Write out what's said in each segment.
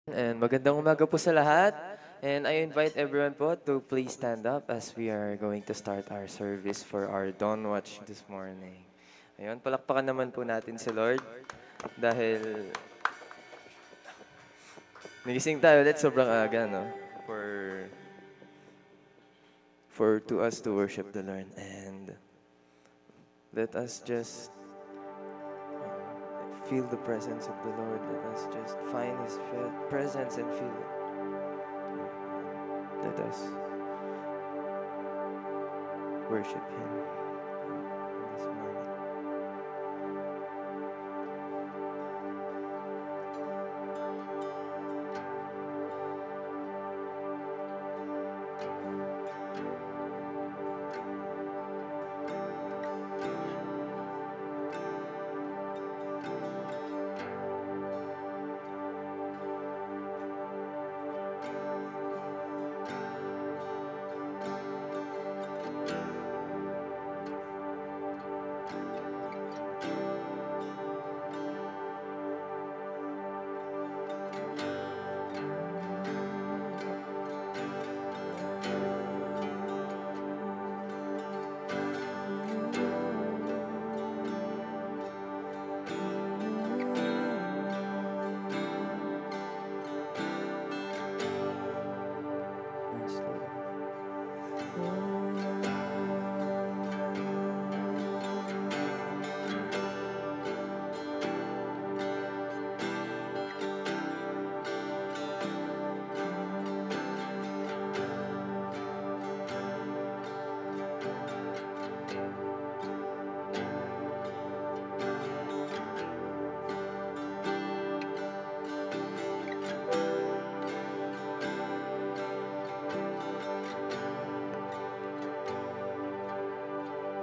And magandang umaga po sa lahat. And I invite everyone po to please stand up as we are going to start our service for our Dawn Watch this morning. Ayun, palakpakan naman po natin si Lord dahil nagising tayo ulit sobrang aga, no? For to us to worship the Lord, and let us just feel the presence of the Lord. Let us just find His presence and feel it. Let us worship Him this morning. Yes,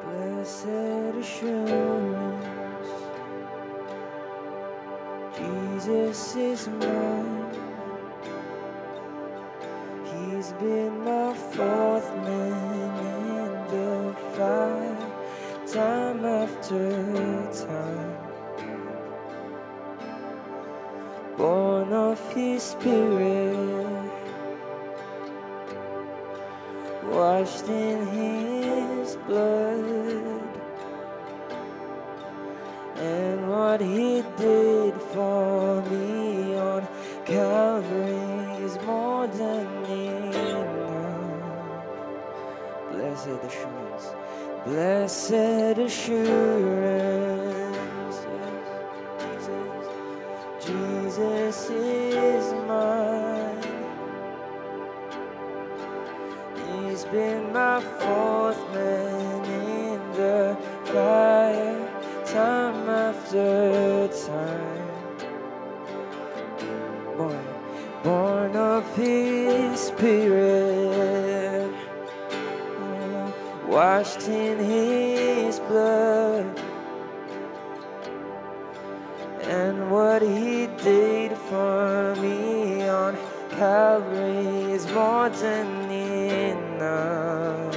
Blessed assurance, Jesus is mine. He's been my fourth man in the fight, time after time. Born of His Spirit, washed in His blood, and what He did for me on Calvary is more than enough. Blessed assurance, blessed assurance, yes, Jesus is mine. He's been my fourth man in the fire, time after time. Born of His Spirit, washed in His blood, and what He did for me on Calvary is more than enough.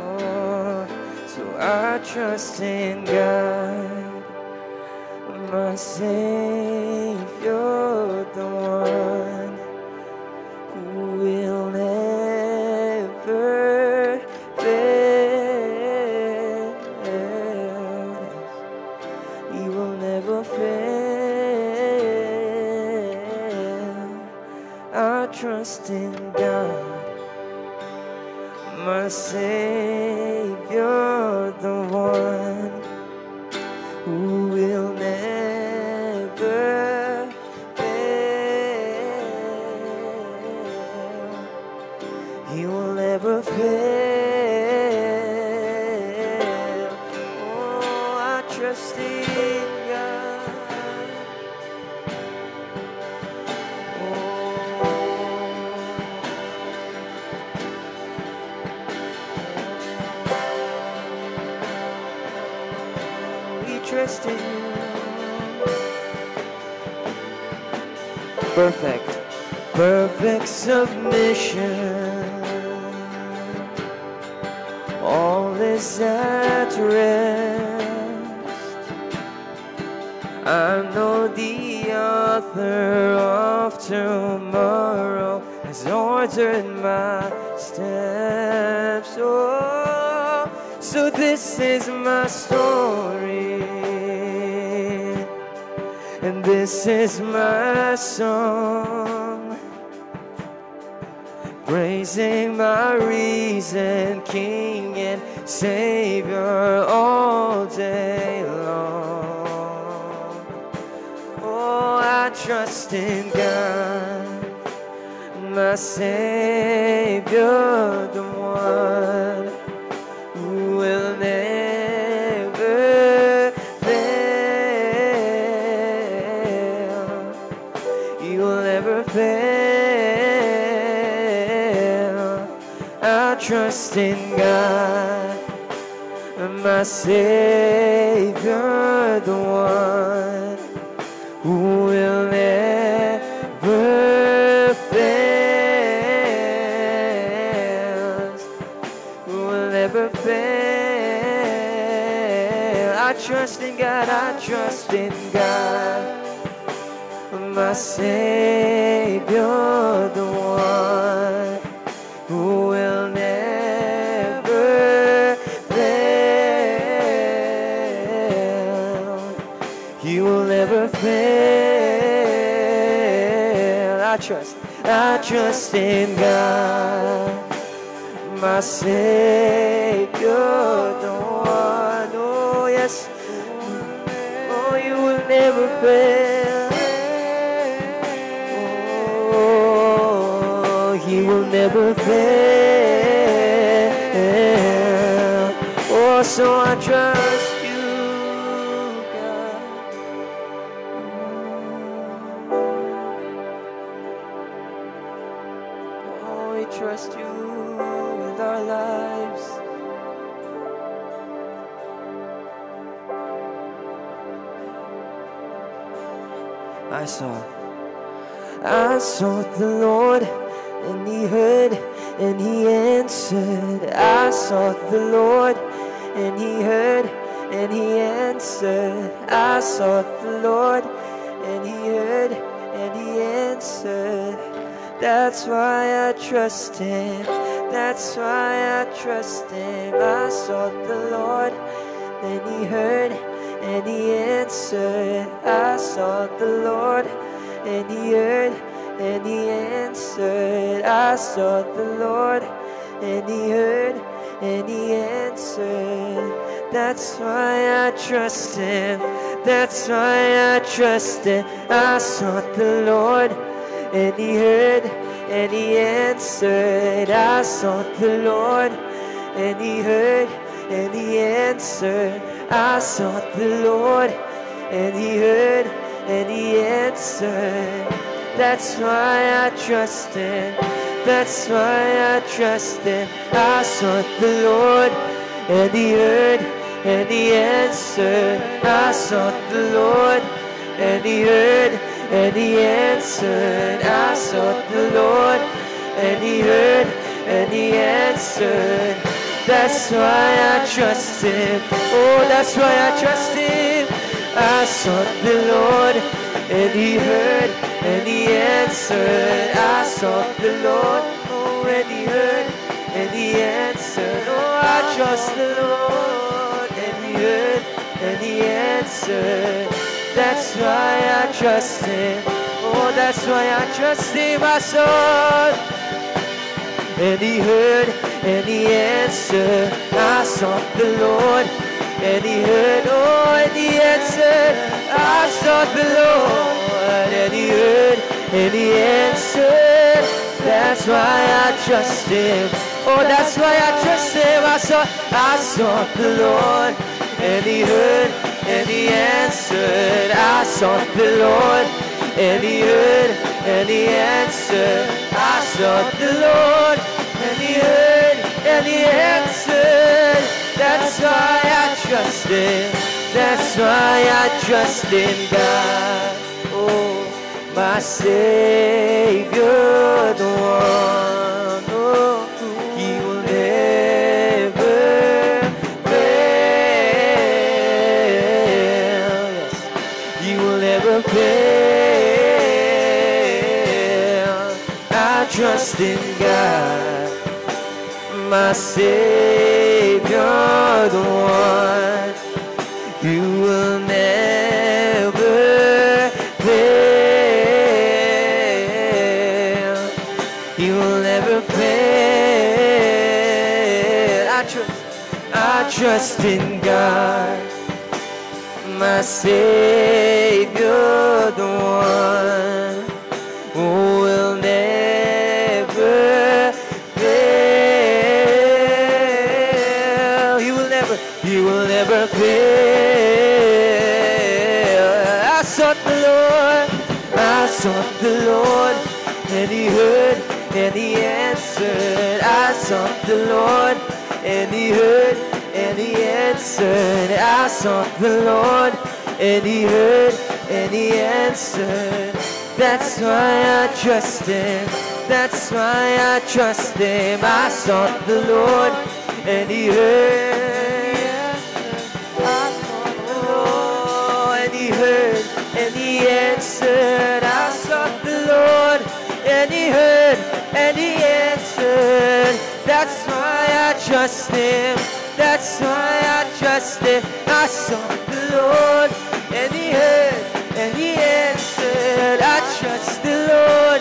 Oh, so I trust in God, my Savior, the one who will never fail. He will never fail. I trust in God, my Savior, the one who will never fail. He will never fail. Oh, I trust in God. Trust in you. Perfect submission. All is at rest. I know the author of tomorrow has ordered my steps. Oh, so this is my story, and this is my song, praising my risen King and Savior all day long. Oh, I trust in God, my Savior, the one who will never fail. He will never fail. I trust in God, my Savior, the one who will never fail, who will never fail. I trust in God, I trust in God, my Savior, the one who will never fail. He will never fail. I trust in God, my Savior, the one. Oh yes, oh, you will never fail. Oh, he will never fail. Oh, so I trust you, God. Oh, we trust you with our lives. I sought the Lord, and He heard, and He answered. I sought the Lord, and He heard, and He answered. I sought the Lord, and He heard, and He answered. That's why I trust Him. That's why I trust Him. I sought the Lord, and He heard, and He answered. I sought the Lord, and He heard, and He answered. I sought the Lord, and He heard, and He answered. That's why I trust Him. That's why I trust Him. I sought the Lord, and He heard, and He answered. I sought the Lord, and He heard, and He answered. I sought the Lord, and He heard, and He answered. That's why I trust Him. That's why I trust Him. I sought the Lord, and He heard, and He answered. I sought the Lord, and He heard, and He answered. I sought the Lord, and He heard, and He answered. That's why I trust Him. Oh, that's why I trust Him. I sought the Lord, and He heard, and He answered. I sought the Lord, oh, and He heard, and He answered. Oh, I trust the Lord, and He heard, and He answered. That's why I trust Him. Oh, that's why I trust Him. I sought, and He heard, and He answered. I sought the Lord, and He heard, oh, and He answered. I sought the Lord, and He heard, and He answered. That's why I trust Him. Oh, that's why I trust Him. I sought the Lord, and He heard, and He answered. I sought the Lord, and He heard, and He answered. I sought the Lord, and He heard, and He answered. That's why I trust Him. That's why I trust in God. Oh, my Savior, the one, oh, He will never fail. Yes, He will never fail. I trust in God, my Savior, the one who will never fail. He will never fail. I trust in God, my Savior, the one who will never fail. He will never fail. I sought the Lord, and He heard, and He answered. I sought the Lord, and He heard, and He answered. I sought the Lord, and He heard, and He answered. That's why I trust Him. That's why I trust Him. I sought the Lord, and He heard. I sought the Lord, and He heard, and He answered. I sought the Lord, and He heard, and He answered. That's why I trust Him. That's why I trust Him. I sought the Lord, and He heard, and He answered. I trust the Lord,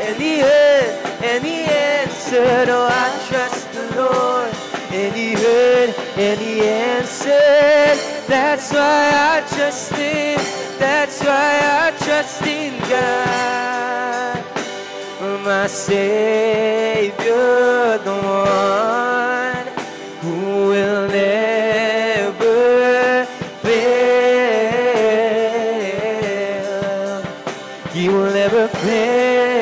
and He heard, and He answered. Oh, I trust the Lord, and He heard, and He answered. That's why I trust Him. That's why I trust in God, my Savior, the one who will never fail. He will never fail.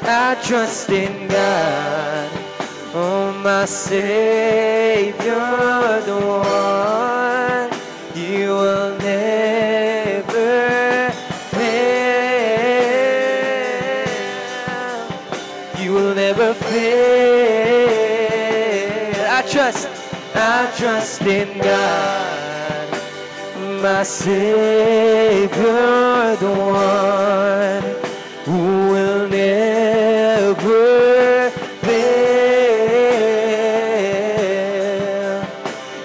I trust in God, oh my Savior, the one. He will never fail. He will never fail. I trust in God, my Savior, the one who will never fail.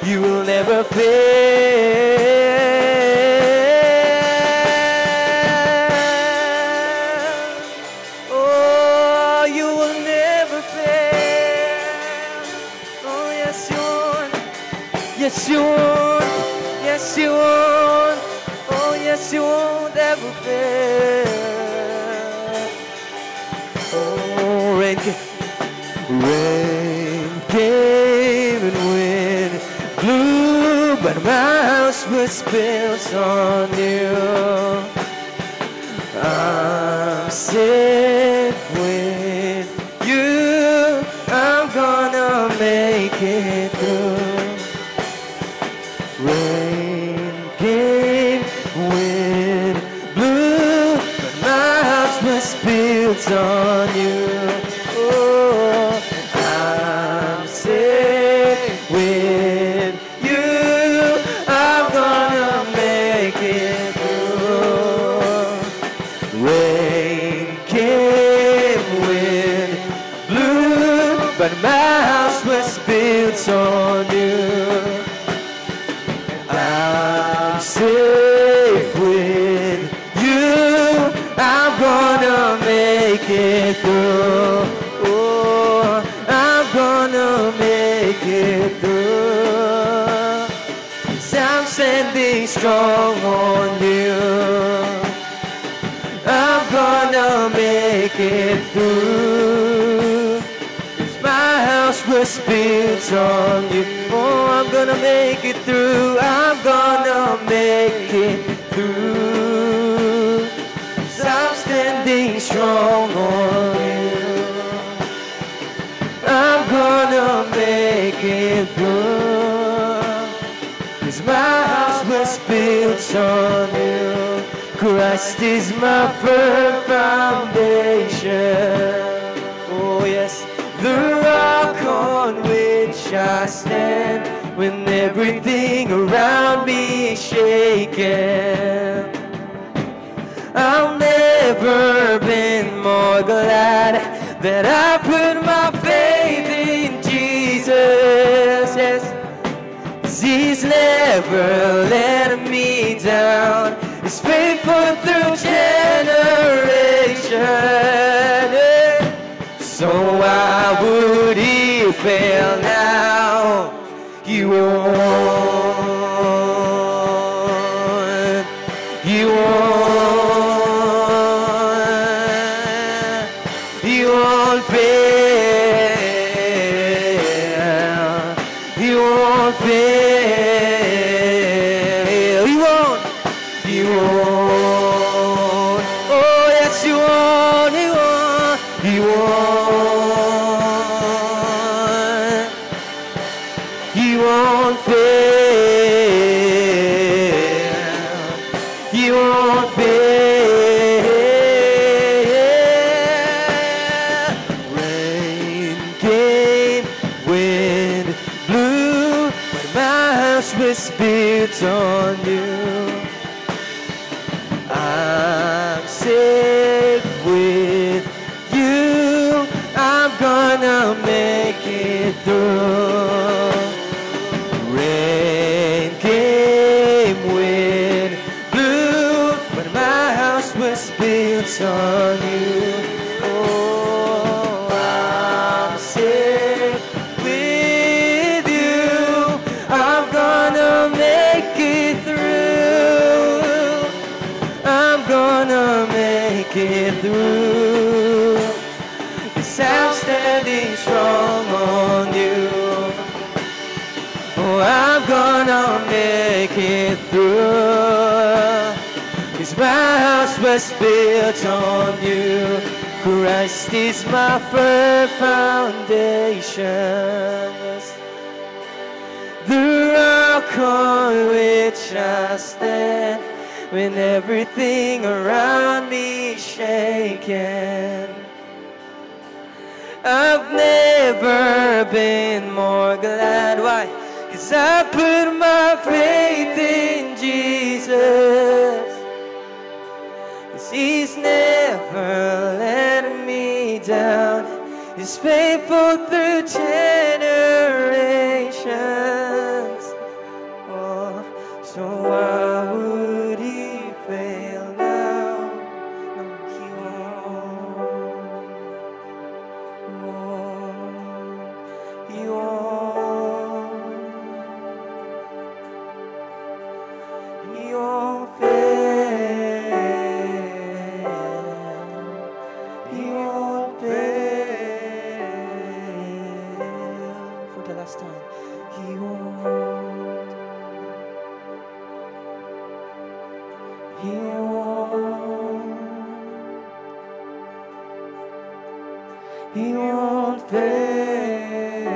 You will never fail. Oh, you will never fail. Oh, yes, you won't. Yes, you won't. Yes, you won't. Oh, yes, you won't ever fail. Oh, rain came and wind blew, but my house was built on you. I'm safe with you. I'm gonna make it through. Rain came, wind blew, but my house was built on you. Oh, I'm safe with you. I'm gonna make it through. Rain came, wind blew, but my house was built on you. I'm safe with you. I'm gonna make it through. Oh, I'm gonna make it through. 'Cause I'm standing strong on you. I'm gonna make it through. 'Cause my house was built on you. Oh, I'm gonna make it through. I'm gonna make it through. 'Cause I'm standing strong on you. I'm gonna make it through. 'Cause my house was built on you. Christ is my firm foundation. Oh yes, the rock on which I stand. when everything around me is shaking. I've never been more glad that I put my faith in Jesus. Yes, 'cause He's never let me down. He's faithful through generations. So why would He fail now? He won't. He won't. He won't fail. He won't fail. He won't. He won't. Oh yes, He won't. He won't. He won't. He won't fail. He won't fail. Rain came, wind blew, but my house was built on you. I'm safe with you. I'm gonna make it through. Rain came, wind blew, but my house was built on you. Oh, I'm safe with you. I'm gonna make it through. I'm gonna make it through. 'Cause I'm standing strong on you. Oh, I'm gonna make it through. 'Cause my house was built on you. Christ is my firm foundation. Yes. The rock on which I stand when everything around me is shaking. I've never been more glad. Why? 'Cause I put my faith in Jesus. 'Cause He's never let me down. He's faithful through generations. Oh, so why would He fail now? No, He won't. He won't. He won't fail. He won't fail. For the last time, He won't. He won't. He won't fail.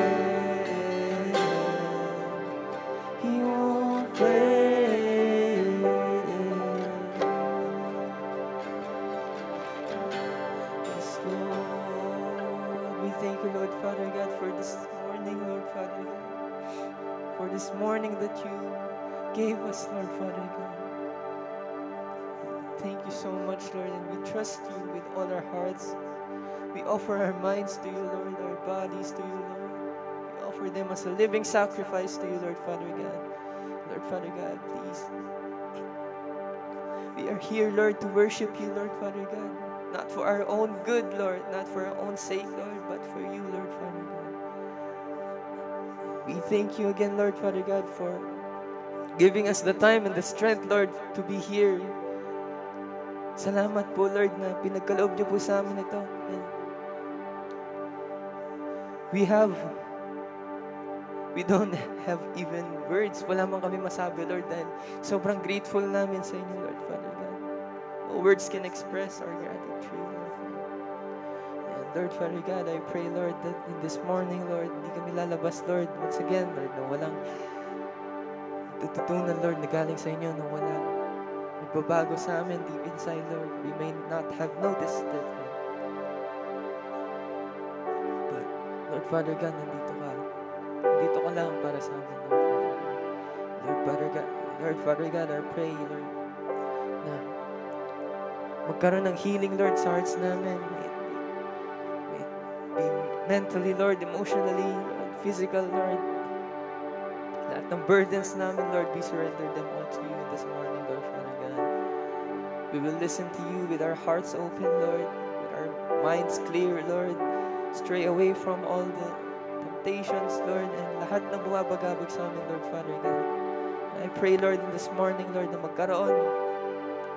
He won't fail. Yes, Lord. We thank you, Lord Father God, for this morning, Lord Father God. For this morning that you gave us, Lord Father God. Thank you so much, Lord, and we trust you with all our hearts. We offer our minds to you, Lord, our bodies to you, Lord. We offer them as a living sacrifice to you, Lord Father God. Lord Father God, please. We are here, Lord, to worship you, Lord Father God. Not for our own good, Lord, not for our own sake, Lord, but for you, Lord Father God. We thank you again, Lord Father God, for giving us the time and the strength, Lord, to be here. Salamat po, Lord, na pinagkaloob niyo po sa amin ito. And we don't have even words. Wala man kami masabi, Lord, dahil sobrang grateful namin sa inyo, Lord Father God. No words can express our gratitude, Lord. And Lord Father God, I pray, Lord, that in this morning, Lord, hindi kami lalabas, Lord, once again, Lord, na walang tututunan, Lord, na galing sa inyo, na walang nagbabago sa amin deep inside, Lord. We may not have noticed it, Lord. But, Lord Father God, nandito ka. Nandito ka lang para sa amin, Lord. Father God, I pray, Lord, na magkaroon ng healing, Lord, sa hearts namin. May it be mentally, Lord, emotionally, Lord, physical, Lord. Lahat ng burdens namin, Lord, we surrender them all to you this morning, Lord, Father God. We will listen to you with our hearts open, Lord, with our minds clear, Lord. Stray away from all the temptations, Lord, and lahat ng bumabagabag sa amin, Lord, Father God. And I pray, Lord, in this morning, Lord, na magkaroon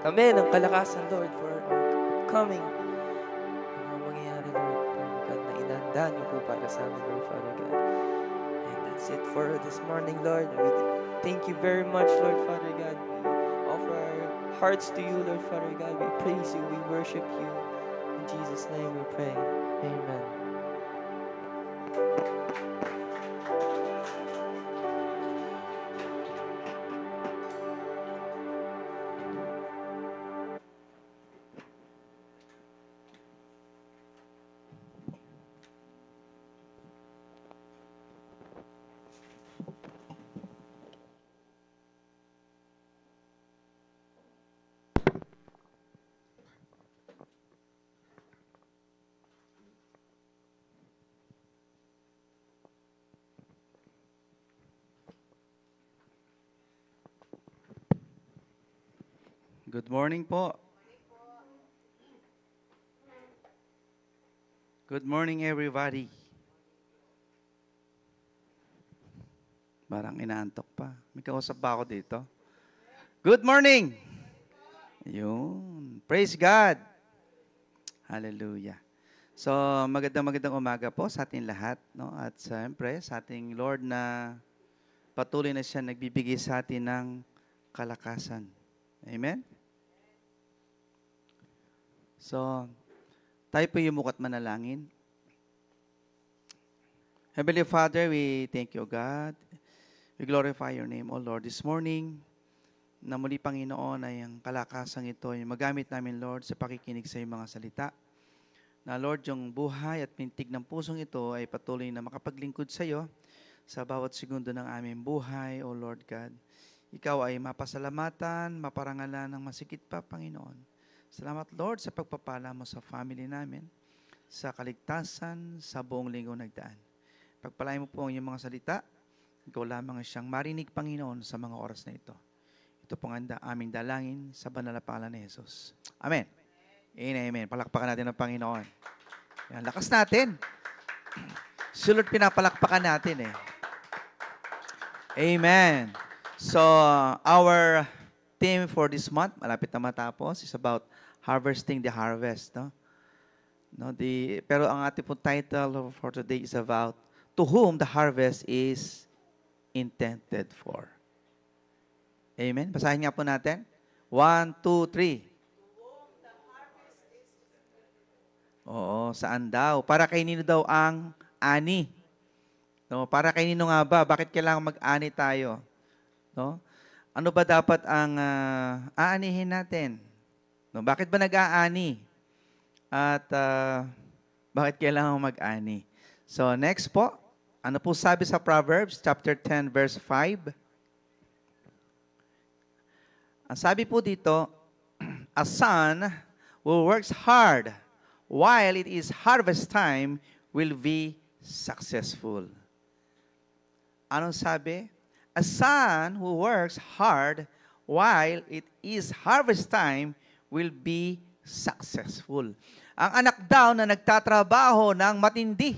kami ng kalakasan, Lord, for our coming. Ano mangyayari, Lord, Father God, na inahanda niyo po para sa amin, Lord, Father God. And that's it for this morning, Lord. We thank you very much, Lord, Father God. We offer our hearts to you, Lord, Father God. We praise you, we worship you. In Jesus' name we pray. Amen. Good morning po. Good morning, everybody. Parang inaantok pa. May kausap ba ako dito? Good morning! Yun. Praise God! Hallelujah. So, magandang umaga po sa ating lahat. No? At siyempre, sa ating Lord na patuloy na siya nagbibigay sa atin ng kalakasan. Amen? So, tayo po yumukat manalangin. Heavenly Father, we thank you, God. We glorify your name, O Lord. This morning, na muli, Panginoon, ay ang kalakasang ito ay magamit namin, Lord, sa pakikinig sa iyong mga salita. Na, Lord, yung buhay at mintig ng pusong ito ay patuloy na makapaglingkod sa iyo sa bawat segundo ng aming buhay, O Lord God. Ikaw ay mapasalamatan, maparangalan ng masikit pa, Panginoon. Salamat, Lord, sa pagpapala mo sa family namin, sa kaligtasan, sa buong linggo nagdaan. Pagpalain mo po ang iyong mga salita, ikaw lamang siyang marinig, Panginoon, sa mga oras na ito. Ito pong aming dalangin sa banal na pangalan ni Jesus. Amen. Amen. Palakpakan natin ang Panginoon. Yan, lakas natin. Sulot pinapalakpakan natin eh. Amen. So, our theme for this month, malapit na matapos, is about harvesting the harvest. No, pero ang ating po title for today is about to whom the harvest is intended for. Amen? Basahin nga po natin. 1, 2, 3. Oo, saan daw? Para kay nino daw ang ani? No, para kay nino nga ba? Bakit kailangan mag-ani tayo? No? Ano ba dapat ang aanihin natin? No, bakit ba nag-aani? At bakit kailangan mag-ani? So next po, ano po sabi sa Proverbs chapter 10 verse 5? Ang sabi po dito, a son who works hard while it is harvest time will be successful. Anong sabi? A son who works hard while it is harvest time will be successful. Ang anak daw na nagtatrabaho ng matindi,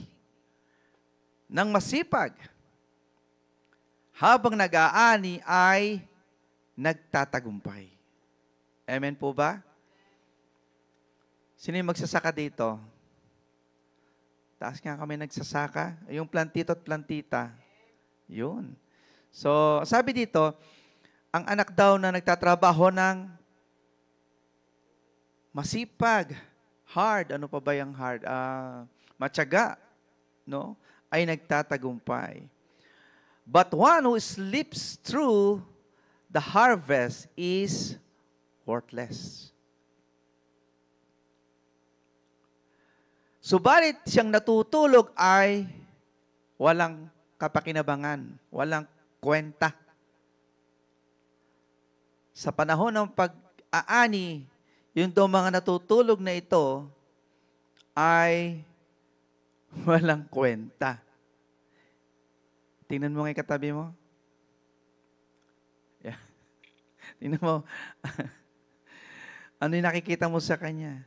ng masipag, habang nag-aani ay nagtatagumpay. Amen po ba? Sino yung magsasaka dito? Taas nga kami nagsasaka. Yung plantito at plantita. Yun. So, sabi dito, ang anak daw na nagtatrabaho ng masipag, hard, ano pa ba yung hard? Matyaga, no? Ay nagtatagumpay. But one who slips through the harvest is worthless. Subalit siyang natutulog ay walang kapakinabangan, walang kwenta. sa panahon ng pag-aani, yung daw mga natutulog na ito ay walang kwenta. Tingnan mo nga yung katabi mo. Yeah. Tingnan mo. Ano yung nakikita mo sa kanya?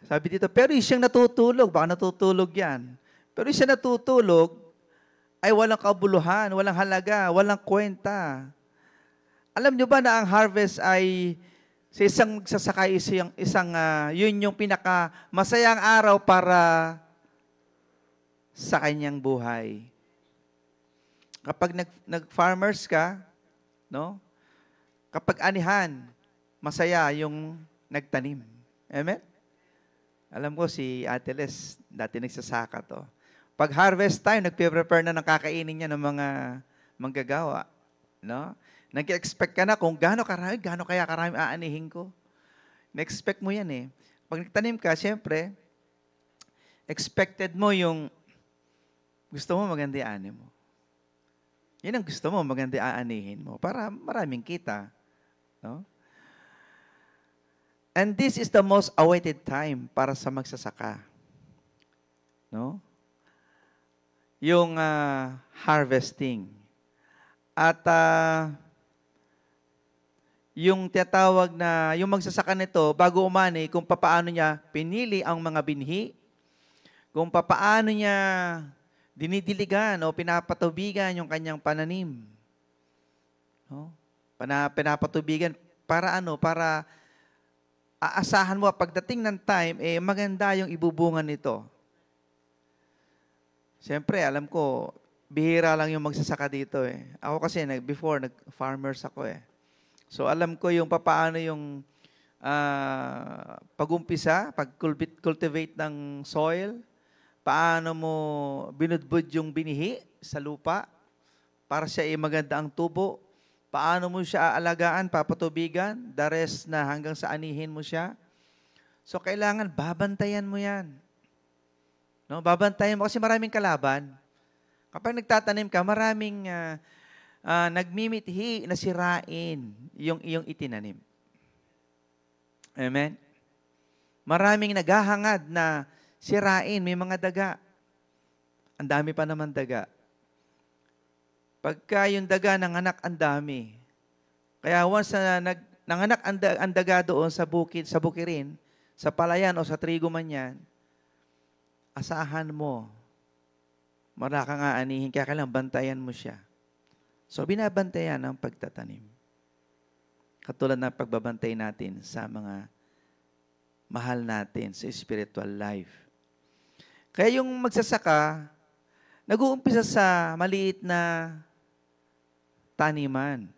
Sabi dito, pero yung siyang natutulog, baka natutulog yan. Pero yung siya natutulog, ay walang kabuluhan, walang halaga, walang kwenta. Alam nyo ba na ang harvest ay sa isang sasakay, yun yung pinaka masayang araw para sa kanyang buhay. Kapag nag-farmers ka, no? Kapag anihan, masaya yung nagtanim. Amen? Alam ko si Ate Les, dati nagsasaka to. Pag harvest time, nagpe-prepare na ng kakainin niya ng mga manggagawa. No? Nag-expect ka na kung gaano kaya karami aanihin ko. Na-expect mo yan eh. Pag nagtanim ka, siyempre, expected mo yung gusto mo maganda ani mo. Yan ang gusto mo, maganda aanihin mo para maraming kita. No? And this is the most awaited time para sa magsasaka. No? Yung harvesting. At yung tinatawag na, yung magsasaka nito, bago umani, kung papaano niya pinili ang mga binhi, kung papaano niya dinidiligan o pinapatubigan yung kanyang pananim. No? Pinapatubigan para ano? Para aasahan mo pagdating ng time, maganda yung ibubungan nito. Siyempre, alam ko, bihira lang yung magsasaka dito eh. Ako kasi, before, nag-farmers ako eh. So, alam ko yung papaano yung pag-umpisa, pag-cultivate ng soil, paano mo binudbud yung binihi sa lupa para siya maganda ang tubo, paano mo siya aalagaan, papatubigan, the rest na hanggang sa anihin mo siya. So, kailangan babantayan mo yan. No? Babantayan mo kasi maraming kalaban. Kapag nagtatanim ka, maraming nagmimithi na sirain yung iyong itinanim. Amen? Maraming naghahangad na sirain, may mga daga. Ang dami pa naman daga. Pagka yung daga ng anak, ang dami. Kaya once na nanganak ang daga doon sa bukid, sa bukirin, sa palayan o sa trigo man yan, asahan mo, maraka nga anihin, kaya kailangan bantayan mo siya. So, binabantayan ang pagtatanim. Katulad ng pagbabantay natin sa mga mahal natin sa spiritual life. Kaya yung magsasaka, nag-uumpisa sa maliit na taniman.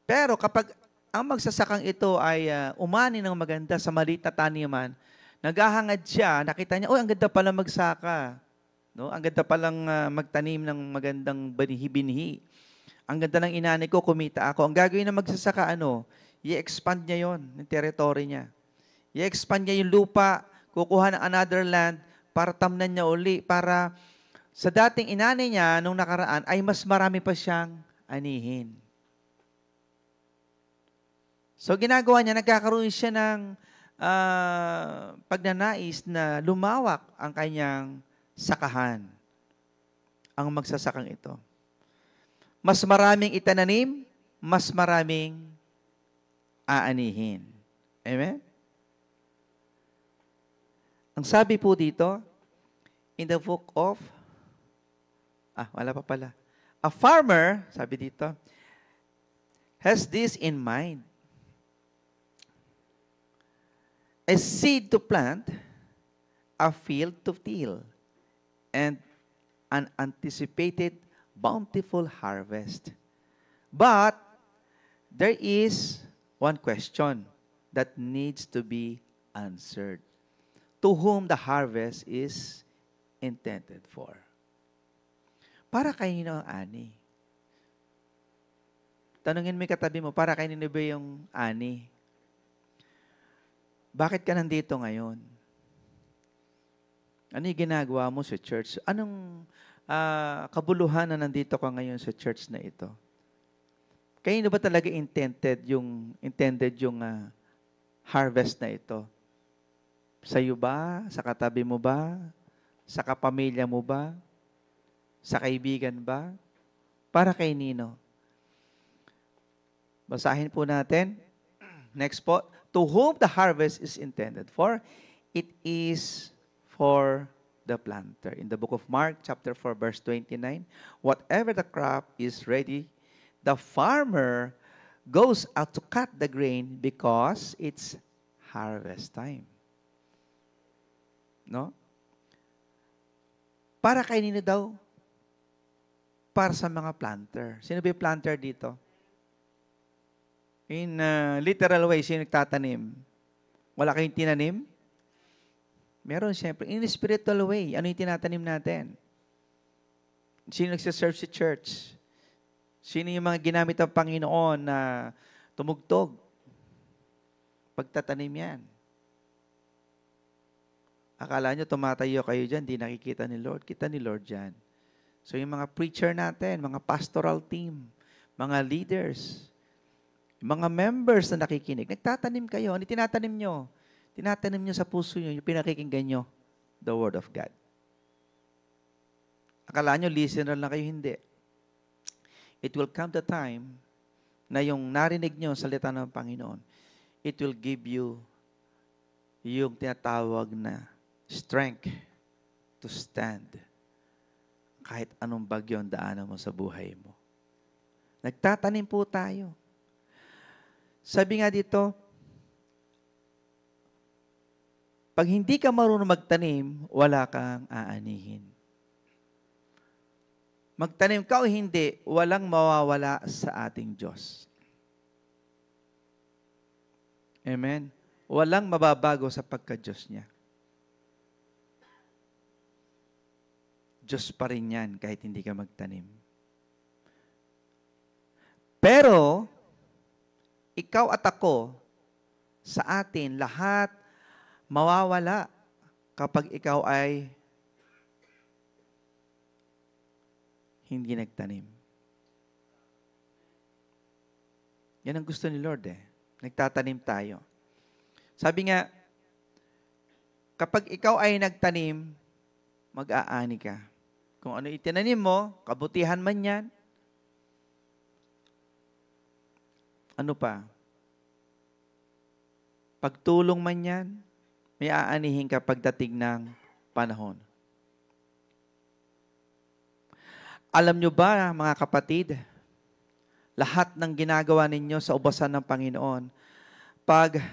Pero kapag ang magsasakang ito ay umani ng maganda sa maliit na taniman, naghahangad siya, nakita niya, ang ganda pala magsaka. No? Ang ganda palang magtanim ng magandang binhi. Ang ganda ng inani ko, kumita ako. Ang gagawin ng magsasaka, i-expand niya yon, yung territory niya. I-expand niya yung lupa, kukuha ng another land, para tamnan niya uli, para sa dating inani niya, nung nakaraan, ay mas marami pa siyang anihin. So, ginagawa niya, nagkakaroon siya ng pagnanais na lumawak ang kanyang sakahan. Ang magsasakang ito. Mas maraming itananim, mas maraming aanihin. Amen? Ang sabi po dito, in the book of, wala pa pala. A farmer, sabi dito, has this in mind. A seed to plant, a field to till, and an anticipated bountiful harvest. But there is one question that needs to be answered. To whom the harvest is intended for. Para kanino ang ani? Tanungin mo yung katabi mo, para kanino ba yung ani? Bakit ka nandito ngayon? Ano yung ginagawa mo sa church? Anong kabuluhan na nandito ka ngayon sa church na ito? Kanino ba talaga intended yung harvest na ito? Sa iyo ba? Sa katabi mo ba? Sa kapamilya mo ba? Sa kaibigan ba? Para kay nino? Basahin po natin. Next po. To whom the harvest is intended for, it is for the planter. In the book of Mark, chapter 4, verse 29, whatever the crop is ready, the farmer goes out to cut the grain because it's harvest time. No? Para kay nino daw? Para sa mga planter. Sino ba yung planter dito? In literal way, sino nagtatanim? Wala kayong tinanim? Meron siyempre. In spiritual way, ano yung tinatanim natin? Sino nagsiserve si church? Sino yung mga ginamit ng Panginoon na tumugtog? Pagtatanim yan. Akala nyo tumatayo kayo dyan, di nakikita ni Lord. Kita ni Lord dyan. So yung mga preacher natin, mga pastoral team, mga leaders, mga members na nakikinig, nagtatanim kayo. Ano tinatanim nyo? Tinatanim nyo sa puso nyo, yung pinakikinggan nyo, the Word of God. Akala nyo, listener lang kayo, hindi. It will come the time na yung narinig nyo sa salita ng Panginoon, it will give you yung tinatawag na strength to stand kahit anong bagyo ang daanan mo sa buhay mo. Nagtatanim po tayo. Sabi nga dito, pag hindi ka marunong magtanim, wala kang aanihin. Magtanim ka o hindi, walang mawawala sa ating Diyos. Amen? Walang mababago sa pagka-Diyos niya. Diyos pa rin yan kahit hindi ka magtanim. Pero, ikaw at ako, sa atin, lahat mawawala kapag ikaw ay hindi nagtanim. Yan ang gusto ni Lord eh. Nagtatanim tayo. Sabi nga, kapag ikaw ay nagtanim, mag-aani ka. Kung ano itinanim mo, kabutihan man yan. Ano pa? Pagtulong man yan, may aanihin ka pagdating ng panahon. Alam nyo ba, mga kapatid, lahat ng ginagawa ninyo sa ubasan ng Panginoon, pag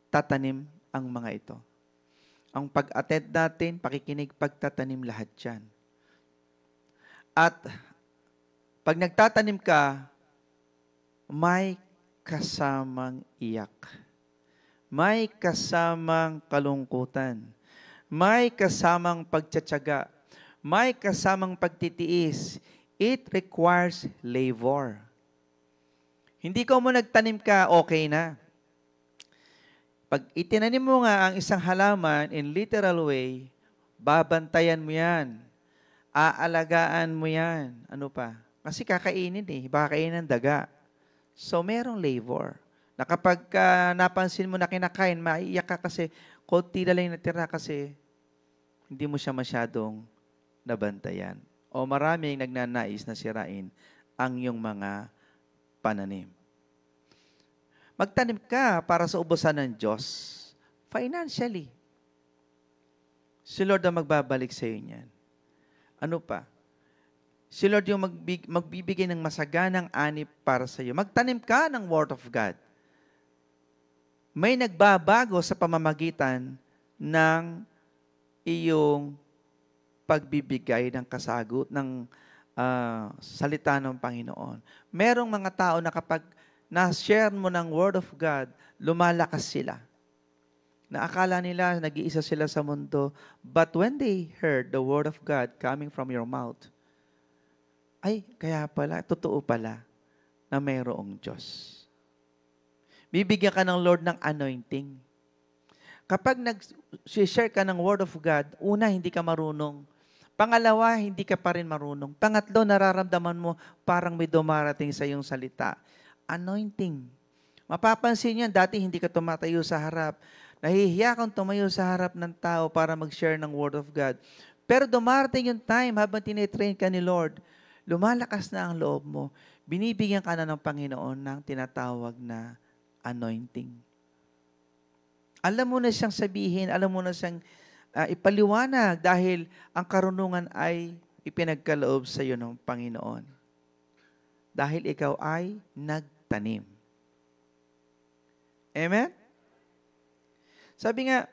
tatanim ang mga ito. Ang pag-attend natin, pakikinig, pagtatanim lahat yan. At pag nagtatanim ka, may kasamang iyak. May kasamang kalungkutan. May kasamang pagtsatsaga. May kasamang pagtitiis. It requires labor. Hindi ko mo nagtanim ka, okay na. Pag itinanim mo nga ang isang halaman in literal way, babantayan mo yan. Aalagaan mo yan. Ano pa? Kasi kakainin eh. Baka kainin ng daga. So, merong labor. Na kapag napansin mo na kinakain, maiiyak ka kasi konti na lang yung natira kasi hindi mo siya masyadong nabantayan. O maraming nagnanais na sirain ang iyong mga pananim. Magtanim ka para sa ubusan ng Diyos financially. Si Lord ang magbabalik sa iyo niyan. Ano pa? Si Lord yung magbibigay ng masaganang ani para sa iyo. Magtanim ka ng Word of God. May nagbabago sa pamamagitan ng iyong pagbibigay ng kasagot ng salita ng Panginoon. Merong mga tao na kapag na-share mo ng Word of God, lumalakas sila. Na akala nila nag-iisa sila sa mundo, but when they heard the Word of God coming from your mouth, ay, kaya pala, totoo pala na mayroong Diyos. Bibigyan ka ng Lord ng anointing. Kapag nag-share ka ng Word of God, una, hindi ka marunong Pangalawa, hindi ka pa rin marunong. Pangatlo, nararamdaman mo parang may dumarating sa iyong salita. Anointing. Mapapansin yan, dati hindi ka tumatayo sa harap. Nahihiya kang tumayo sa harap ng tao para mag-share ng Word of God. Pero dumarating yung time habang tinitrain ka ni Lord, lumalakas na ang loob mo. Binibigyan ka na ng Panginoon ng tinatawag na anointing. Alam mo na siyang sabihin, alam mo na siyang ipaliwanag dahil ang karunungan ay ipinagkaloob sa iyo ng Panginoon. Dahil ikaw ay nagtanim. Amen? Sabi nga,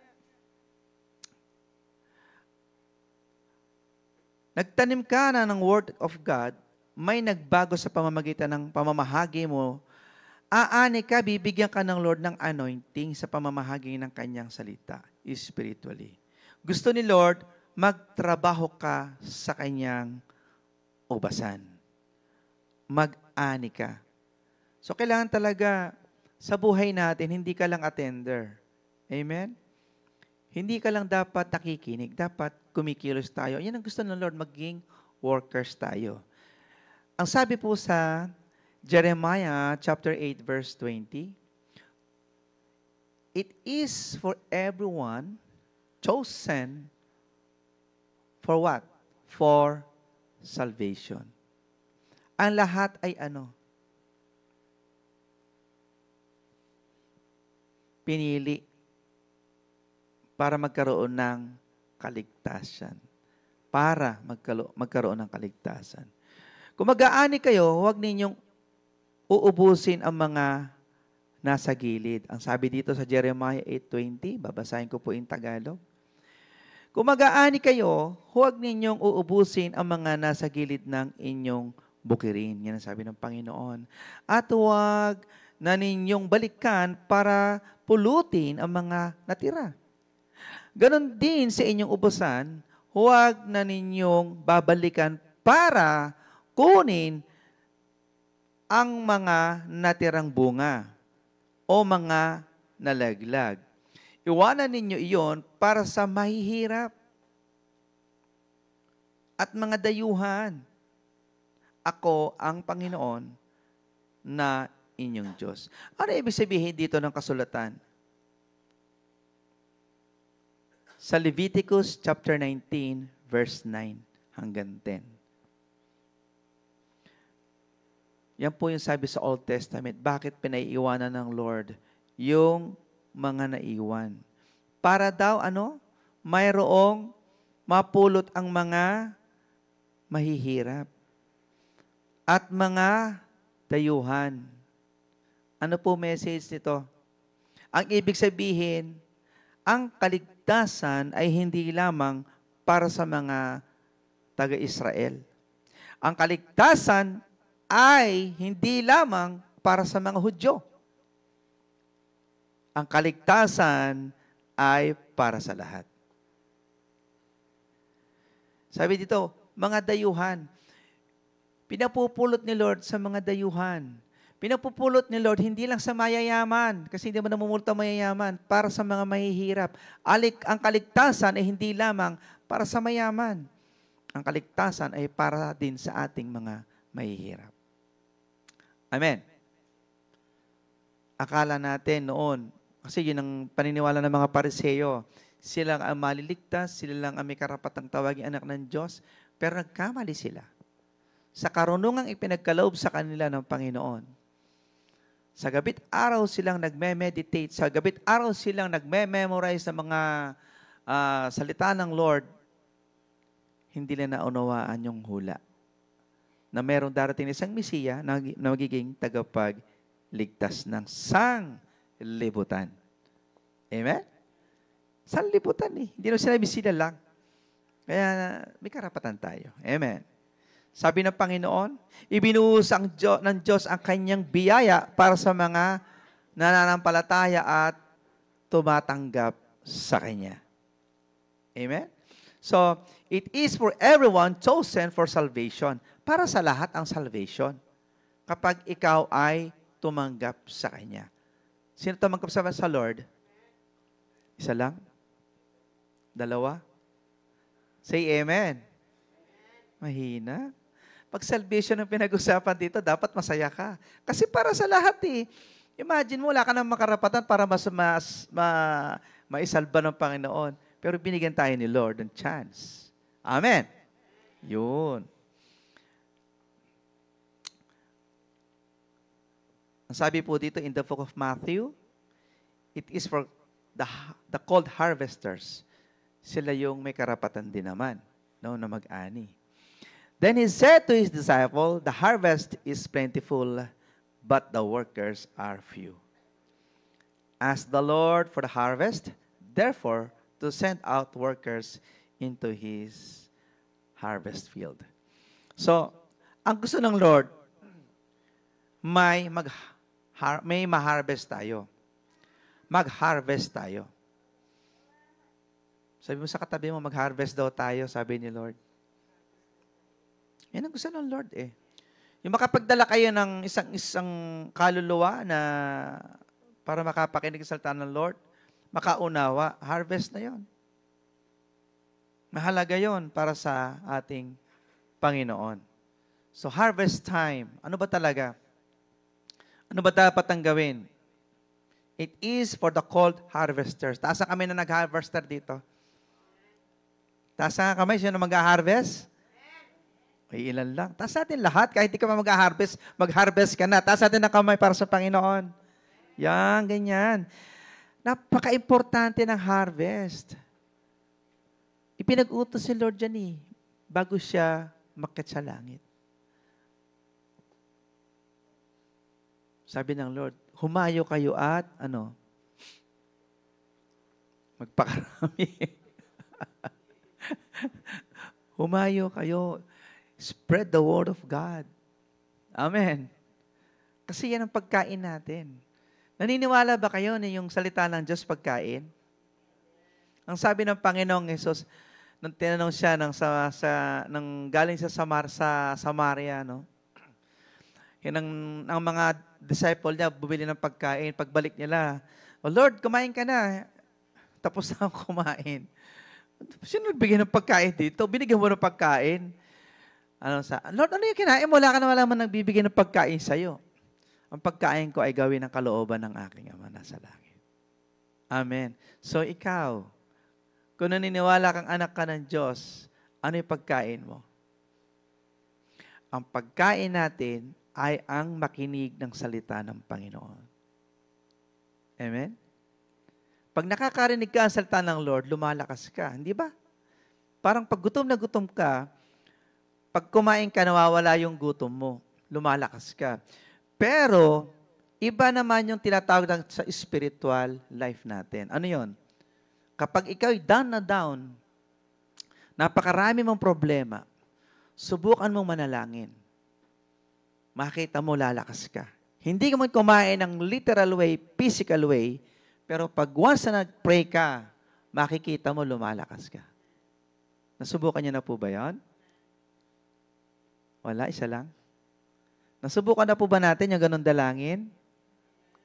nagtanim ka na ng Word of God, may nagbago sa pamamagitan ng pamamahagi mo, aani ka, bibigyan ka ng Lord ng anointing sa pamamahagi ng kanyang salita, spiritually. Gusto ni Lord, magtrabaho ka sa kanyang ubasan. Mag-ani ka. So, kailangan talaga sa buhay natin, hindi ka lang attender. Amen? Hindi ka lang dapat nakikinig. Dapat kumikilos tayo. Yan ang gusto ng Lord, maging workers tayo. Ang sabi po sa Jeremiah chapter 8 verse 20, it is for everyone chosen for what? For salvation. Ang lahat ay ano? Pinili para magkaroon ng kaligtasan. Para magkaroon ng kaligtasan. Kung mag-aani kayo, huwag ninyong uubusin ang mga nasa gilid. Ang sabi dito sa Jeremiah 8:20, babasahin ko po in Tagalog. Kung mag-aani kayo, huwag ninyong uubusin ang mga nasa gilid ng inyong bukirin. Yan ang sabi ng Panginoon. At huwag na ninyong balikan para pulutin ang mga natira. Ganon din sa inyong ubusan, huwag na ninyong babalikan para kunin ang mga natirang bunga o mga nalaglag. Iwanan ninyo iyon para sa mahihirap at mga dayuhan. Ako ang Panginoon na inyong Diyos. Ano ibig sabihin dito ng kasulatan? Sa Leviticus chapter 19, verse 9 hanggang 10. Yan po yung sabi sa Old Testament. Bakit pinaiiwanan ng Lord yung mga naiwan? Para daw, mayroong mapulot ang mga mahihirap at mga dayuhan. Ano po message nito? Ang ibig sabihin, ang kaligtasan ay hindi lamang para sa mga taga-Israel. Ang kaligtasan ay hindi lamang para sa mga Hudyo. Ang kaligtasan ay para sa lahat. Sabi dito, mga dayuhan. Pinapupulot ni Lord sa mga dayuhan. Pinapupulot ni Lord hindi lang sa mayayaman, kasi hindi mo namumulot ang mayayaman, para sa mga mahihirap. Ang kaligtasan ay hindi lamang para sa mayaman. Ang kaligtasan ay para din sa ating mga mahihirap. Amen. Akala natin noon, kasi yun ang paniniwala ng mga Pariseo, sila ang maliligtas, sila lang ang may karapatang tawaging anak ng Diyos, pero nagkamali sila. Sa karunungang ipinagkaloob sa kanila ng Panginoon. Sa gabit araw silang nagme-meditate, sa gabit araw silang nagme-memorize ng mga salita ng Lord, hindi nila naunawaan yung hula na merong darating isang Mesiya na magiging tagapagligtas ng sanglibutan. Amen? Sanlibutan eh. Hindi na sinabi sila lang. Kaya may karapatan tayo. Amen. Sabi ng Panginoon, ibinuhos ng Diyos ang kanyang biyaya para sa mga nananampalataya at tumatanggap sa Kanya. Amen? So, it is for everyone chosen for salvation. Para sa lahat ang salvation. Kapag ikaw ay tumanggap sa Kanya. Sino tumanggap sa Lord? Isa lang? Dalawa? Say amen. Mahina. Pag salvation ang pinag-usapan dito, dapat masaya ka. Kasi para sa lahat eh. Imagine mo, wala ka ng makarapatan para maisalba ng Panginoon. Pero binigyan tayo ni Lord ng chance. Amen. Yun. Ang sabi po dito in the book of Matthew, it is for the called harvesters. Sila yung may karapatan din naman, no, na mag-ani. Then he said to his disciple, the harvest is plentiful, but the workers are few. Ask the Lord for the harvest, therefore, to send out workers into his harvest field. So, ang gusto ng Lord, may ma-harvest tayo. Mag-harvest tayo. Sabi mo sa katabi mo, mag-harvest daw tayo, sabi ni Lord. Yan ang gusto ng Lord eh. Yung makapagdala kayo ng isang kaluluwa na para makapakinig sa salita ng Lord, makaunawa, harvest na yon. Mahalaga yon para sa ating Panginoon. So harvest time, ano ba talaga? Ano ba dapat ang gawin? It is for the called harvesters. Taas kami na nag-harvester dito. Taas nga kami, sino mag-harvest? Ay, ilan lang. Taas natin lahat, kahit di ka mag-harvest, mag-harvest ka na. Taas natin ang kamay para sa Panginoon. Yan, ganyan. Napaka-importante ng harvest. Ipinag-utos si Lord dyan eh, bago siya makyat sa langit. Sabi ng Lord, humayo kayo at, magpakarami. Humayo kayo. Spread the word of God. Amen. Kasi yan ang pagkain natin. Naniniwala ba kayo na yung salita ng Diyos pagkain? Ang sabi ng Panginoong Hesus, nung tinanong siya nang galing sa Samaria, no? Yan ang mga disciple niya, bumili ng pagkain. Pagbalik nila, oh Lord, kumain ka na. Tapos na ako kumain. Sino nagbigay ng pagkain dito? Binigyan mo ng pagkain. Lord, ano yung kinain mo? Wala ka na wala man nagbibigay ng pagkain sa'yo. Ang pagkain ko ay gawin ng kalooban ng aking Ama na sa langit. Amen. So ikaw, kung naniniwala kang anak ka ng Diyos, ano yung pagkain mo? Ang pagkain natin ay ang makinig ng salita ng Panginoon. Amen? Pag nakakarinig ka ang salita ng Lord, lumalakas ka. Hindi ba? Parang pag gutom na gutom ka, pag kumain ka, nawawala yung gutom mo. Lumalakas ka. Pero, iba naman yung tinatawag sa spiritual life natin. Ano yon? Kapag ikaw down na down, napakarami mong problema, subukan mong manalangin. Makita mo, lalakas ka. Hindi ka man kumain ng literal way, physical way, pero pag once na nag-pray ka, makikita mo, lumalakas ka. Nasubukan niyo na po ba yan? Wala, isa lang. Nasubukan na po ba natin yung ganun dalangin?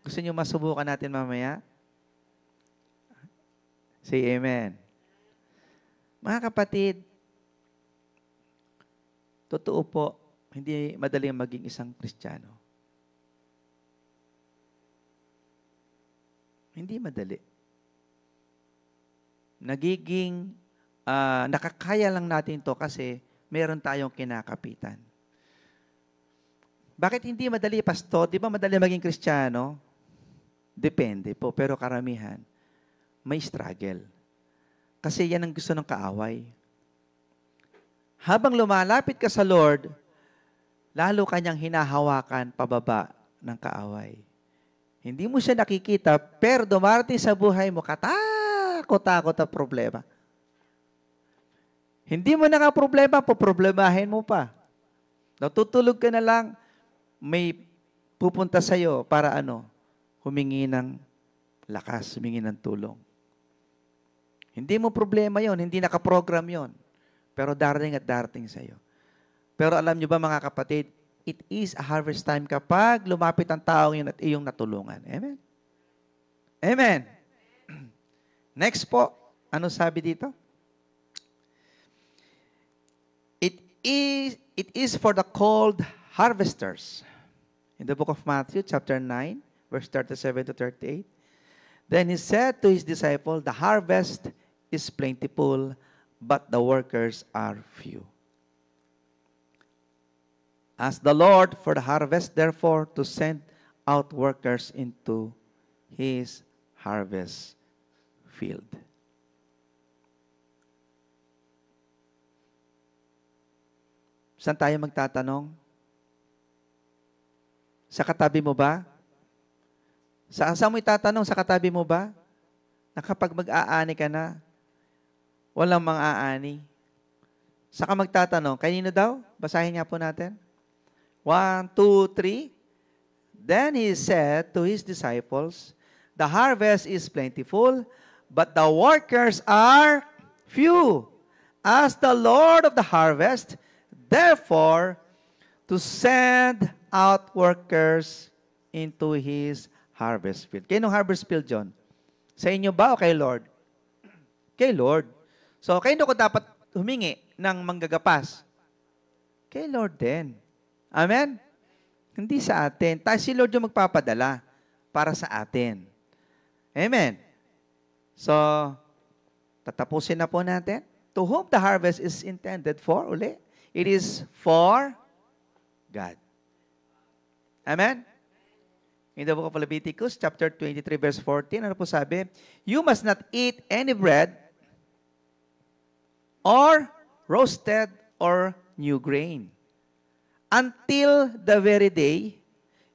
Gusto niyo masubukan natin mamaya? Say amen. Mga kapatid, totoo po, hindi madaling maging isang Kristiyano. Hindi madali. Nakakaya lang natin to kasi meron tayong kinakapitan. Bakit hindi madali, Pastor? Di ba madali maging Kristiyano? Depende po, pero karamihan, may struggle. Kasi yan ang gusto ng kaaway. Habang lumalapit ka sa Lord, lalo kanyang hinahawakan pababa ng kaaway. Hindi mo siya nakikita, pero dumarating sa buhay mo, katakot-takot ang problema. Hindi mo na nga problema, poproblemahin mo pa. Natutulog ka na lang, may pupunta sa'yo para humingi ng lakas, humingi ng tulong. Hindi mo problema yon, hindi nakaprogram yon. Pero darating at darating sa'yo. Pero alam nyo ba mga kapatid, it is a harvest time kapag lumapit ang taong yun at iyong natulungan. Amen? Amen. Next po, ano sabi dito? It it is for the called harvesters. In the book of Matthew, chapter 9, verse 37 to 38. Then he said to his disciples, the harvest is plentiful, but the workers are few. Ask the Lord for the harvest, therefore, to send out workers into his harvest field. Saan tayo magtatanong? Sa katabi mo ba? Saan mo itatanong? Sa katabi mo ba? Na kapag mag-aani ka na, walang mang-aani. Saka magtatanong, kanino daw? Basahin nga po natin. 1, 2, 3. Then he said to his disciples, the harvest is plentiful, but the workers are few. Ask the Lord of the harvest, therefore, to send out workers into his harvest field. Kayo harvest field, John? Sa inyo ba o kay Lord? Kay Lord. So, kayo ko dapat humingi ng manggagapas? Kay Lord din. Amen? Hindi sa atin. Tayo si Lord yung magpapadala para sa atin. Amen? So, tatapusin na po natin. To whom the harvest is intended for, uli, it is for God. Amen? In the book of Leviticus, chapter 23, verse 14, ano po sabi? You must not eat any bread or roasted or new grain until the very day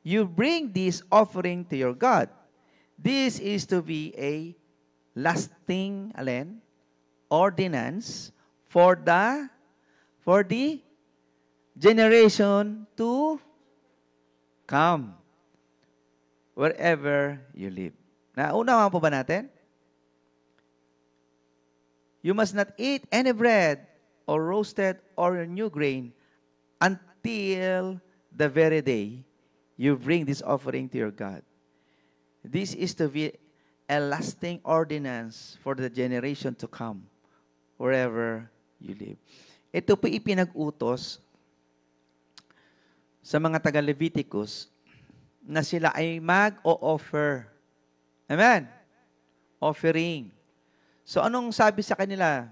you bring this offering to your God. This is to be a lasting, ordinance for the generation to come wherever you live. Naunawa po ba natin? You must not eat any bread or roasted or new grain until the very day you bring this offering to your God. This is to be a lasting ordinance for the generation to come, wherever you live. Ito po ipinag-utos sa mga taga-Leviticus na sila ay mag-o-offer. Amen? Offering. So anong sabi sa kanila?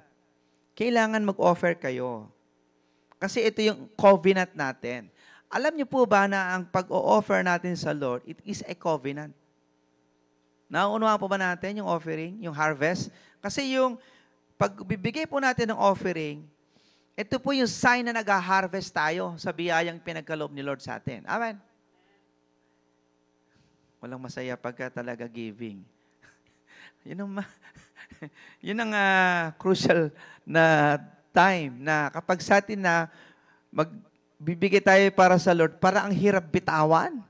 Kailangan mag-offer kayo. Kasi ito yung covenant natin. Alam niyo po ba na ang pag-o-offer natin sa Lord, it is a covenant. Nauunawaan po ba natin yung offering, yung harvest? Kasi yung pagbibigay po natin ng offering, ito po yung sign na nag-harvest tayo sa biyayang pinagkaloob ni Lord sa atin. Amen? Walang masaya pagka talaga giving. Yun ang crucial na time na kapag sa atin na magbibigay tayo para sa Lord, para ang hirap bitawan.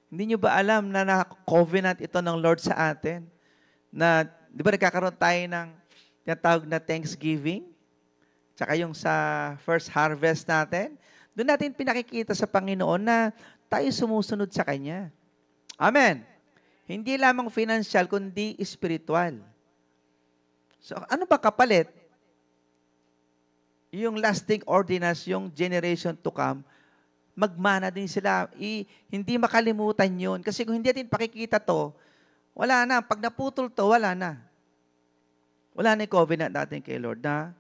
Hindi nyo ba alam na na-covenant ito ng Lord sa atin? Na, di ba nagkakaroon tayo ng tinatawag na Thanksgiving? Tsaka yung sa first harvest natin, doon natin pinakikita sa Panginoon na tayo sumusunod sa Kanya. Amen. Hindi lamang financial, kundi spiritual. So, ano ba kapalit? Yung lasting ordinance, yung generation to come, magmana din sila. Hindi makalimutan yun. Kasi kung hindi natin pakikita to, wala na. Pag naputol to, wala na. Wala na yung covenant natin kay Lord na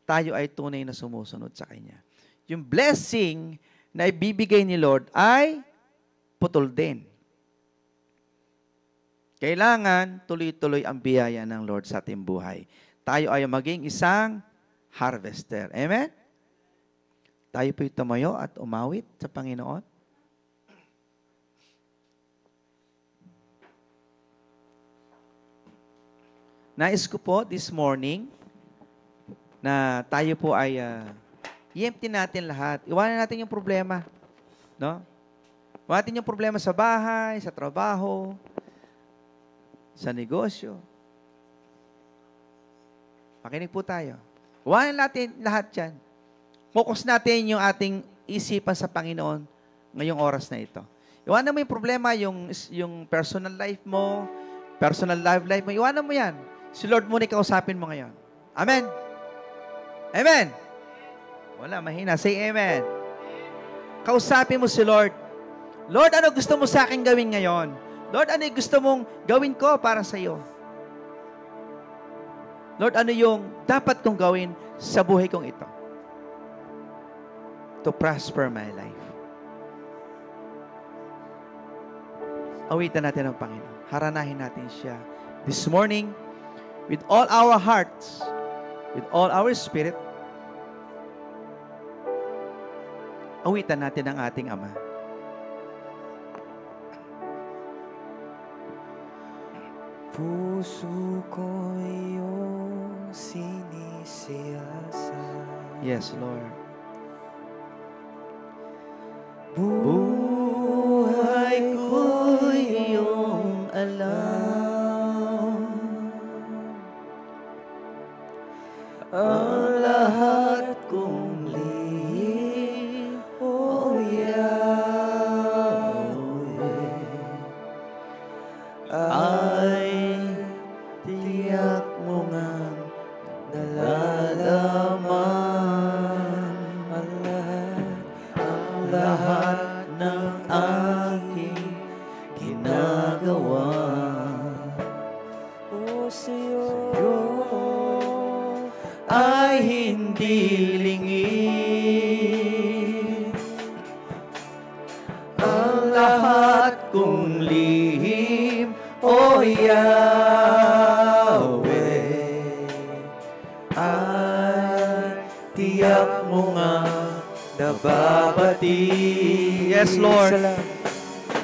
tayo ay tunay na sumusunod sa Kanya. Yung blessing na ibibigay ni Lord ay putol din. Kailangan tuloy-tuloy ang biyaya ng Lord sa ating buhay. Tayo ay maging isang harvester. Amen? Tayo po'y tumayo at umawit sa Panginoon. Nais ko po this morning na tayo po ay i-empty natin lahat. Iwanan natin yung problema. No? Iwanan natin yung problema sa bahay, sa trabaho, sa negosyo. Makinig po tayo. Iwanan natin lahat yan. Focus natin yung ating isipan sa Panginoon ngayong oras na ito. Iwanan mo yung problema, yung personal life mo, personal life mo. Iwanan mo yan. Si Lord muna kausapin mo ngayon. Amen. Amen. Wala, mahina. Say amen. Kausapin mo si Lord. Lord, ano gusto mo sa akin gawin ngayon? Lord, ano yung gusto mong gawin ko para sa iyo? Lord, ano yung dapat kong gawin sa buhay kong ito? To prosper my life. Awitan natin ang Panginoon. Haranahin natin siya this morning with all our hearts, with all our spirit. Awitan natin ang ating Ama. Puso ko iyong sinisiyasat. Yes, Lord. Buhay ko'y iyong alam. Ang lahat kong lihim, O Yahweh, ay tiyak mo ngang nalalaman ang lahat ng aking ginagawa. O sa'yo ay hindi lingid ang lahat kong lihim, O Yahweh, ay tiyak mo nga nababati. Yes, Lord.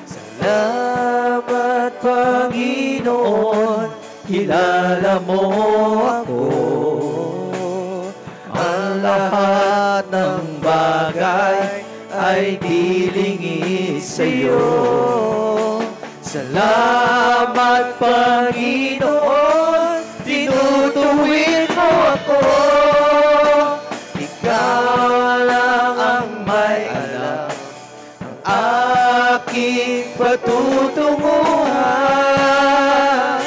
Salamat, Panginoon, kilala mo ako. Ang lahat ng bagay ay dilingid sa'yo. Salamat, Panginoon, tinutuwid mo ako. Ikaw lang ang may alam ang aking patutunguhan.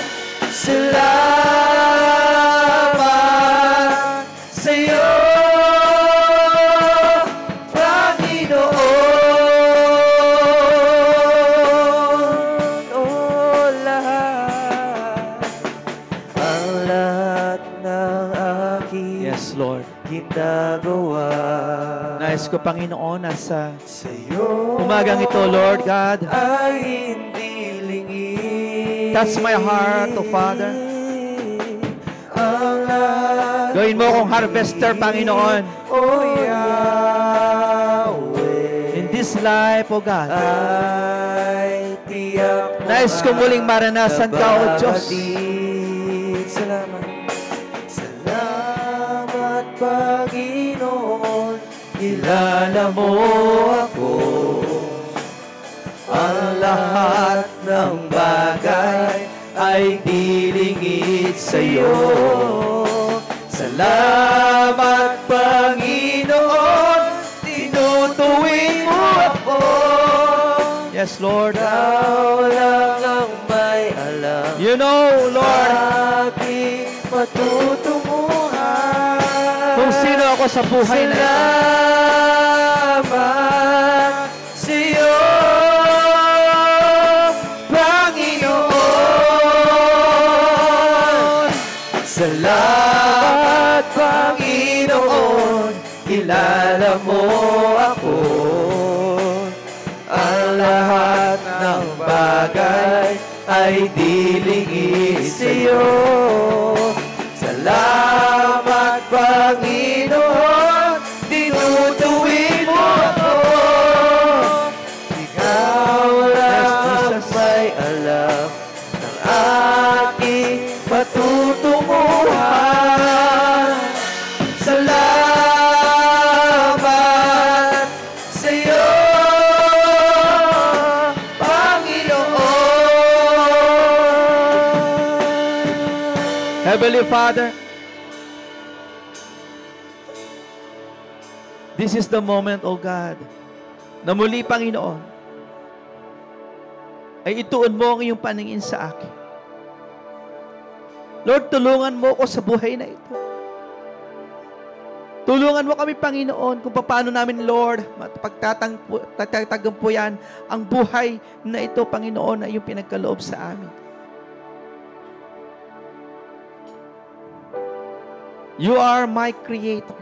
Salamat sa'yo, Panginoon. O lahat, ang lahat ng aking Yes, Lord. ginagawa. Nais ko, Panginoon, nasa Sa'yo umagang ito, Lord God, ay hindi lingid. touch my heart, O Father. Ang lahat Gawin mo akong harvester, Panginoon. O Yahweh, In this life, O God. ay tiyak mo Nais ko muling maranasan ka, O Diyos. nababatid. Salamat. Salamat, Panginoon, kilala mo ako. Ang lahat ng bagay ay dilingid sa'yo. Salamat, Panginoon, tinutuwid mo ako. Yes, Lord. Ikaw lang ang may alam You know, Lord, aking patutunguhan. kung sino ako sa buhay na ito. Salamat sa'yo, Panginoon. Salamat, Panginoon, kilala mo ako. Ang lahat ng bagay ay dilingid sa'yo. Salamat, Panginoon, tinutuwid mo ako. Ikaw lang may alam ng aking patutunguhan. Salamat sa'yo, Panginoon. Heavenly Father, this is the moment, O God, na muli, Panginoon, ay ituon mo ang iyong paningin sa akin. Lord, tulungan mo ako sa buhay na ito. Tulungan mo kami, Panginoon, kung paano namin, Lord, pagtatampuyan ang buhay na ito, Panginoon, na iyong pinagkaloob sa amin. You are my Creator.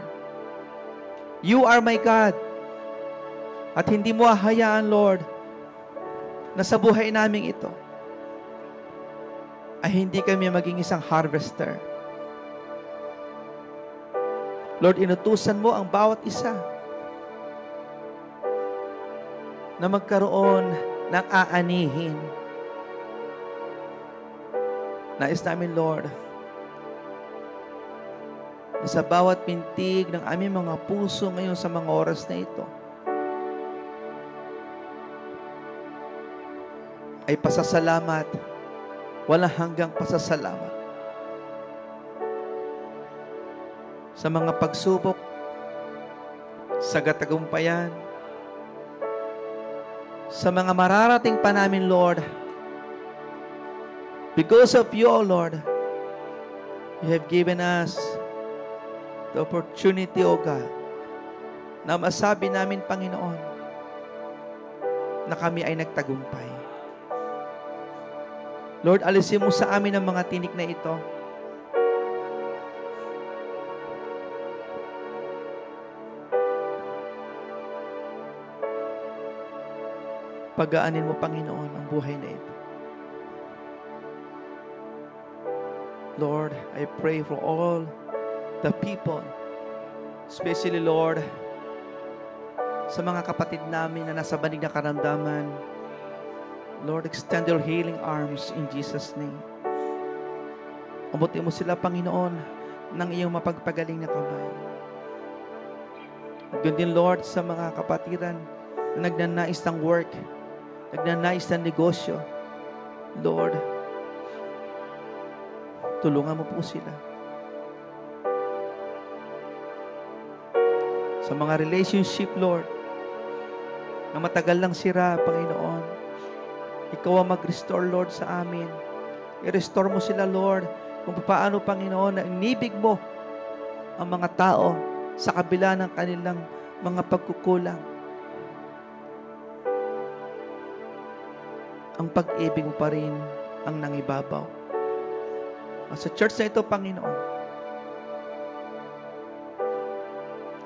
You are my God. At hindi mo hahayaan, Lord, na sa buhay namin ito ay hindi kami maging isang harvester. Lord, inutusan mo ang bawat isa na magkaroon ng aanihin. Nais namin, Lord, na sa bawat pintig ng aming mga puso ngayon sa mga oras na ito, ay pasasalamat, walang hanggang pasasalamat sa mga pagsubok, sa katagumpayan, sa mga mararating pa namin, Lord. Because of you, O Lord, you have given us the opportunity, O God, na masabi namin, Panginoon, na kami ay nagtagumpay. Lord, alisin mo sa amin ang mga tinik na ito. Pagaanin mo, Panginoon, ang buhay na ito. Lord, I pray for all the people, especially, Lord, sa mga kapatid namin na nasa banig na karamdaman. Lord, extend your healing arms in Jesus' name. Abutin mo sila, Panginoon, ng iyong mapagpagaling na kamay. Ganyan din, Lord, sa mga kapatiran na nagnanais ng work, nagnanais ng negosyo. Lord, tulungan mo po sila. Sa mga relationship, Lord, na matagal lang sira, Panginoon, ikaw ang mag-restore, Lord, sa amin. I-restore mo sila, Lord, kung paano, Panginoon, na inibig mo ang mga tao sa kabila ng kanilang mga pagkukulang. Ang pag-ibig mo pa rin ang nangibabaw. Sa church na ito, Panginoon,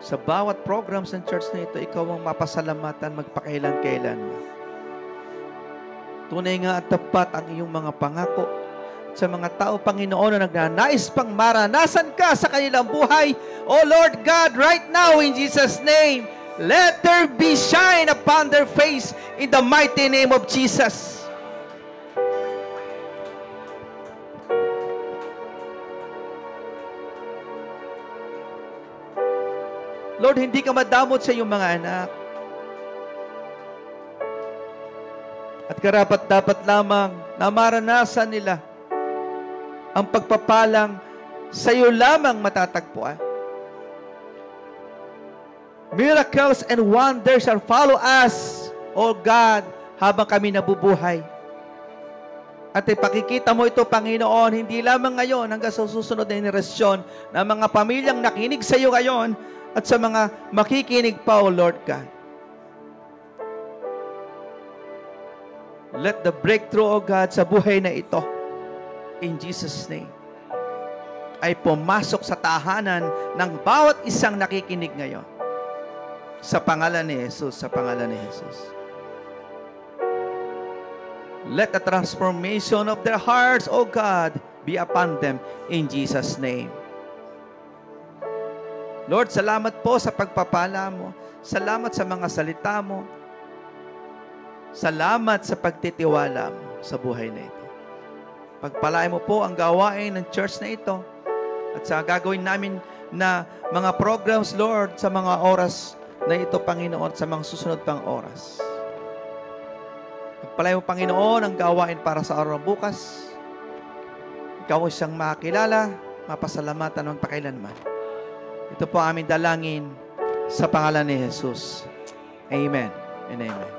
sa bawat programs ng church na ito, ikaw ang mapasalamatan magpakailan-kailan. Tunay nga at tapat ang iyong mga pangako sa mga tao, Panginoon, na nagnanais pang maranasan ka sa kanilang buhay. O Lord God, right now in Jesus' name, let there be shine upon their face in the mighty name of Jesus. Lord, hindi ka madamot sa iyong mga anak. At karapat-dapat lamang na maranasan nila ang pagpapalang sa iyo lamang matatagpuan. Miracles and wonders shall follow us, O God, habang kami nabubuhay. At ipakikita mo ito, Panginoon, hindi lamang ngayon hanggang sa susunod na henerasyon ng mga pamilyang nakinig sa iyo ngayon at sa mga makikinig pa, O Lord God. Let the breakthrough, O God, sa buhay na ito, in Jesus' name, ay pumasok sa tahanan ng bawat isang nakikinig ngayon. Sa pangalan ni Jesus, sa pangalan ni Jesus. Let the transformation of their hearts, O God, be upon them in Jesus' name. Lord, salamat po sa pagpapala mo. Salamat sa mga salita mo. Salamat sa pagtitiwala mo sa buhay na ito. Pagpalain mo po ang gawain ng church na ito at sa gagawin namin na mga programs, Lord, sa mga oras na ito, Panginoon, sa mga susunod pang oras. Pagpalain mo, Panginoon, ang gawain para sa araw ng bukas. Ikaw ang siyang makakilala, mapasalamatan ng pakailanman. Ito po aming dalangin sa pangalan ni Jesus. Amen and amen.